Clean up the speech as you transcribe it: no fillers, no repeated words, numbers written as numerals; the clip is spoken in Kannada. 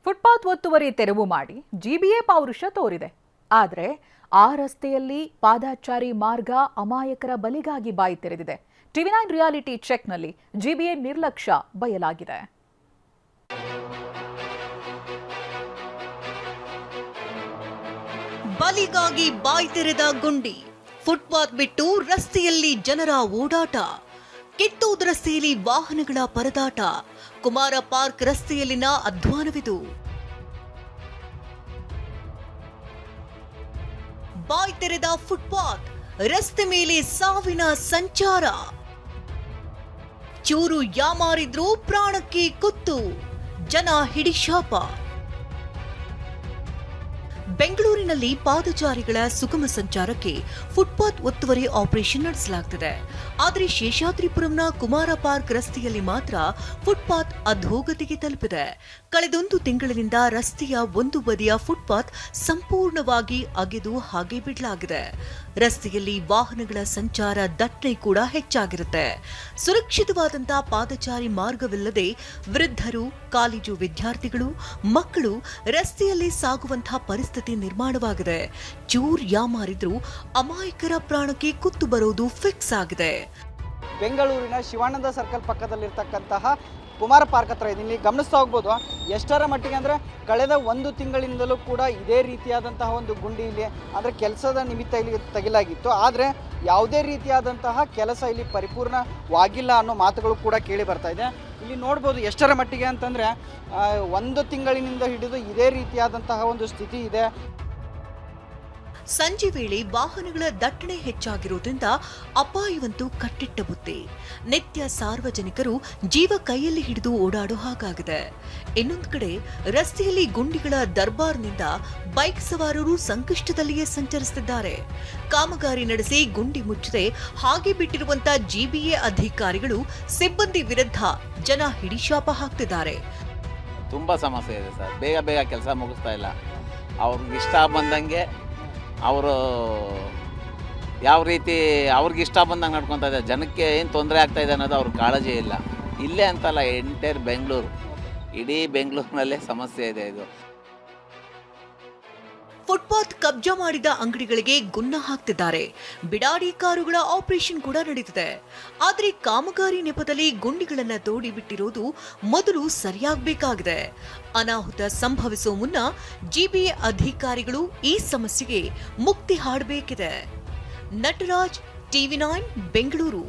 ಫುಟ್ಪಾತ್ ಒತ್ತುವರಿ ತೆರವು ಮಾಡಿ ಜಿಬಿಎ ಪೌರುಷ ತೋರಿದೆ. ಆದರೆ ಆ ರಸ್ತೆಯಲ್ಲಿ ಪಾದಚಾರಿ ಮಾರ್ಗ ಅಮಾಯಕರ ಬಲಿಗಾಗಿ ಬಾಯಿ ತೆರೆದಿದೆ. ಟಿವಿ9 ರಿಯಾಲಿಟಿ ಚೆಕ್ನಲ್ಲಿ ಜಿಬಿಎ ನಿರ್ಲಕ್ಷ್ಯ ಬಯಲಾಗಿದೆ. ಬಲಿಗಾಗಿ ಬಾಯಿ ತೆರೆದ ಗುಂಡಿ. ಫುಟ್ಪಾತ್ ಬಿಟ್ಟು ರಸ್ತೆಯಲ್ಲಿ ಜನರ ಓಡಾಟ. ಕಿತ್ತೂರು ರಸ್ತೆಯಲ್ಲಿ ವಾಹನಗಳ ಪರದಾಟ. ಕುಮಾರ ಪಾರ್ಕ್ ರಸ್ತೆಯಲ್ಲಿನ ಅಧ್ವಾನವಿದು. ಬಾಯಿ ತೆರೆದ ಫುಟ್ಪಾತ್, ರಸ್ತೆ ಮೇಲೆ ಸಾವಿನ ಸಂಚಾರ. ಚೂರು ಯಾಮಾರಿದ್ರೂ ಪ್ರಾಣಕ್ಕೆ ಕುತ್ತು, ಜನ ಹಿಡಿಶಾಪ. ಬೆಂಗಳೂರಿನಲ್ಲಿ ಪಾದಚಾರಿಗಳ ಸುಗಮ ಸಂಚಾರಕ್ಕೆ ಫುಟ್ಪಾತ್ ಒತ್ತುವರಿ ಆಪರೇಷನ್ ನಡೆಸಲಾಗುತ್ತಿದೆ. ಆದರೆ ಶೇಷಾದ್ರಿಪುರಂನ ಕುಮಾರ ಪಾರ್ಕ್ ರಸ್ತೆಯಲ್ಲಿ ಮಾತ್ರ ಫುಟ್ಪಾತ್ ಅಧೋಗತಿಗೆ ತಲುಪಿದೆ. ಕಳೆದೊಂದು ತಿಂಗಳಿನಿಂದ ರಸ್ತೆಯ ಒಂದು ಬದಿಯ ಫುಟ್ಪಾತ್ ಸಂಪೂರ್ಣವಾಗಿ ಅಗೆದು ಹಾಗೆ ಬಿಡಲಾಗಿದೆ. ರಸ್ತೆಯಲ್ಲಿ ವಾಹನಗಳ ಸಂಚಾರ ದಟ್ಟಣೆ ಕೂಡ ಹೆಚ್ಚಾಗಿರುತ್ತೆ. ಸುರಕ್ಷಿತವಾದಂತಹ ಪಾದಚಾರಿ ಮಾರ್ಗವಿಲ್ಲದೆ ವೃದ್ಧರು, ಕಾಲೇಜು ವಿದ್ಯಾರ್ಥಿಗಳು, ಮಕ್ಕಳು ರಸ್ತೆಯಲ್ಲಿ ಸಾಗುವಂತಹ ಪರಿಸ್ಥಿತಿ ನಿರ್ಮಾಣವಾಗಿದೆ. ಚೂರ್ ಯಾಮಾರಿದ್ರೂ ಅಮಾಯಕರ ಪ್ರಾಣಕ್ಕೆ ಕುತ್ತು ಬರೋದು ಫಿಕ್ಸ್ ಆಗಿದೆ. ಬೆಂಗಳೂರಿನ ಶಿವಾನಂದ ಸರ್ಕಲ್ ಪಕ್ಕದಲ್ಲಿರ್ತಕ್ಕಂತಹ ಕುಮಾರ ಪಾರ್ಕ್ ಹತ್ರ ಇಲ್ಲಿ ಗಮನಿಸ್ತಾ ಹೋಗ್ಬೋದು. ಎಷ್ಟರ ಮಟ್ಟಿಗೆ ಅಂದರೆ ಕಳೆದ ಒಂದು ತಿಂಗಳಿಂದಲೂ ಕೂಡ ಇದೇ ರೀತಿಯಾದಂತಹ ಒಂದು ಗುಂಡಿ ಇಲ್ಲಿ ಅಂದರೆ ಕೆಲಸದ ನಿಮಿತ್ತ ಇಲ್ಲಿ ತೆಗೆಲಾಗಿತ್ತು. ಆದರೆ ಯಾವುದೇ ರೀತಿಯಾದಂತಹ ಕೆಲಸ ಇಲ್ಲಿ ಪರಿಪೂರ್ಣವಾಗಿಲ್ಲ ಅನ್ನೋ ಮಾತುಗಳು ಕೂಡ ಕೇಳಿ ಬರ್ತಾ ಇದೆ. ಇಲ್ಲಿ ನೋಡ್ಬೋದು ಎಷ್ಟರ ಮಟ್ಟಿಗೆ ಅಂತಂದರೆ ಒಂದು ತಿಂಗಳಿನಿಂದ ಹಿಡಿದು ಇದೇ ರೀತಿಯಾದಂತಹ ಒಂದು ಸ್ಥಿತಿ ಇದೆ. ಸಂಜೆ ವೇಳೆ ವಾಹನಗಳ ದಟ್ಟಣೆ ಹೆಚ್ಚಾಗಿರುವುದರಿಂದ ಅಪಾಯವಂತೂ ಕಟ್ಟಿಟ್ಟ ಬುತ್ತಿ. ನಿತ್ಯ ಸಾರ್ವಜನಿಕರು ಜೀವ ಕೈಯಲ್ಲಿ ಹಿಡಿದು ಓಡಾಡೋ ಹಾಗಾಗಿದೆ. ಇನ್ನೊಂದು ಕಡೆ ರಸ್ತೆಯಲ್ಲಿ ಗುಂಡಿಗಳ ದರ್ಬಾರ್ನಿಂದ ಬೈಕ್ ಸವಾರರು ಸಂಕಷ್ಟದಲ್ಲಿಯೇ ಸಂಚರಿಸುತ್ತಿದ್ದಾರೆ. ಕಾಮಗಾರಿ ನಡೆಸಿ ಗುಂಡಿ ಮುಚ್ಚದೆ ಹಾಗೆ ಬಿಟ್ಟಿರುವಂತಹ ಜಿಬಿಎ ಅಧಿಕಾರಿಗಳು ಸಿಬ್ಬಂದಿ ವಿರುದ್ಧ ಜನ ಹಿಡಿಶಾಪ ಹಾಕ್ತಿದ್ದಾರೆ. ತುಂಬಾ ಸಮಸ್ಯೆ ಇದೆ ಸರ್. ಬೇಗ ಬೇಗ ಕೆಲಸ ಮುಗಿಸ್ತಾ ಇಲ್ಲ. ಅವ್ರಿಗೆ ಇಷ್ಟ ಬಂದಂಗೆ ಅವರು ಯಾವ ರೀತಿ ಅವ್ರಿಗೆ ಇಷ್ಟ ಬಂದಂಗೆ ನಡ್ಕೊತಾ ಇದ್ದಾರೆ. ಜನಕ್ಕೆ ಏನು ತೊಂದರೆ ಆಗ್ತಾ ಇದೆ ಅನ್ನೋದು ಅವ್ರ ಕಾಳಜಿ ಇಲ್ಲ. ಇಲ್ಲೇ ಅಂತಲ್ಲ, ಎಂಟೈರ್ ಬೆಂಗಳೂರು, ಇಡೀ ಬೆಂಗಳೂರಿನಲ್ಲೇ ಸಮಸ್ಯೆ ಇದೆ ಇದು. ಫುಟ್ಪಾತ್ ಕಬ್ಜಾ ಮಾಡಿದ ಅಂಗಡಿಗಳಿಗೆ ಗುನ್ನ ಹಾಕ್ತಿದ್ದಾರೆ. ಬಿಡಾಡಿ ಕಾರುಗಳ ಆಪರೇಷನ್ ಕೂಡ ನಡೆದಿದೆ. ಆದರೆ ಕಾಮಗಾರಿ ನೆಪದಲ್ಲಿ ಗುಂಡಿಗಳನ್ನ ತೋಡಿ ಬಿಟ್ಟಿರೋದು ಮೊದಲು ಸರಿಯಾಗಬೇಕಾಗಿದೆ. ಅನಾಹುತ ಸಂಭವಿಸುವ ಮುನ್ನ ಜಿಬಿಎ ಅಧಿಕಾರಿಗಳು ಈ ಸಮಸ್ಯೆಗೆ ಮುಕ್ತಿ ಹಾಡಬೇಕಿದೆ. ನಟರಾಜ್, ಟಿವಿ9 ಬೆಂಗಳೂರು.